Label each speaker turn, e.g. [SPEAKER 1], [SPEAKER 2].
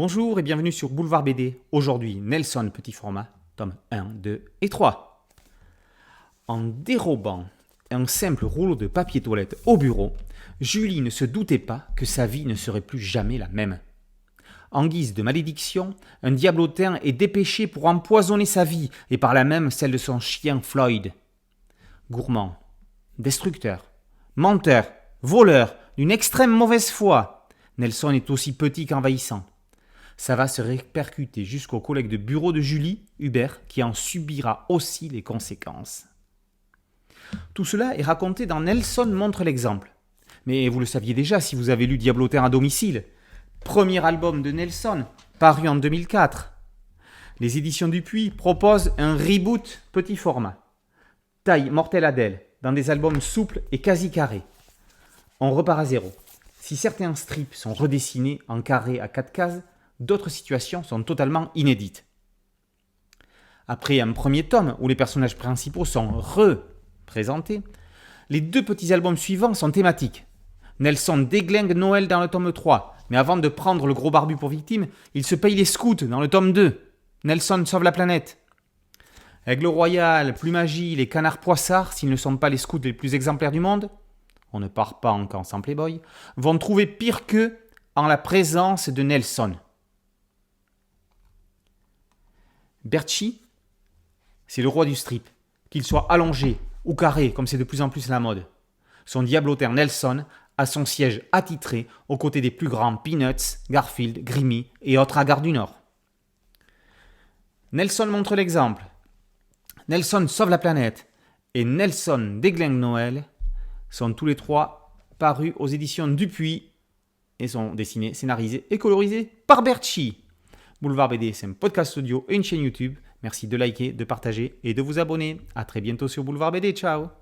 [SPEAKER 1] Bonjour et bienvenue sur Boulevard BD. Aujourd'hui, Nelson petit format, tome 1, 2 et 3. En dérobant un simple rouleau de papier toilette au bureau, Julie ne se doutait pas que sa vie ne serait plus jamais la même. En guise de malédiction, un diablotin est dépêché pour empoisonner sa vie et par là même celle de son chien Floyd. Gourmand, destructeur, menteur, voleur, d'une extrême mauvaise foi, Nelson est aussi petit qu'envahissant. Ça va se répercuter jusqu'au collègue de bureau de Julie, Hubert, qui en subira aussi les conséquences. Tout cela est raconté dans Nelson montre l'exemple. Mais vous le saviez déjà si vous avez lu Diablotin à domicile. Premier album de Nelson, paru en 2004. Les éditions Dupuis proposent un reboot petit format. Taille mortelle Adèle, dans des albums souples et quasi carrés. On repart à zéro. Si certains strips sont redessinés en carré à 4 cases, d'autres situations sont totalement inédites. Après un premier tome où les personnages principaux sont représentés, les deux petits albums suivants sont thématiques. Nelson déglingue Noël dans le tome 3, mais avant de prendre le gros barbu pour victime, il se paye les scouts dans le tome 2. Nelson sauve la planète. Aigle royal, plumagie, les canards poissards, s'ils ne sont pas les scouts les plus exemplaires du monde, on ne part pas en camp sans Playboy, vont trouver pire qu'eux en la présence de Nelson. Bertchi, c'est le roi du strip, qu'il soit allongé ou carré comme c'est de plus en plus la mode. Son diablotin Nelson a son siège attitré aux côtés des plus grands Peanuts, Garfield, Grimmy et autres hagards du Nord. Nelson montre l'exemple. Nelson sauve la planète et Nelson déglingue Noël sont tous les trois parus aux éditions Dupuis et sont dessinés, scénarisés et colorisés par Bertchi. Boulevard BD, c'est un podcast audio et une chaîne YouTube. Merci de liker, de partager et de vous abonner. À très bientôt sur Boulevard BD. Ciao!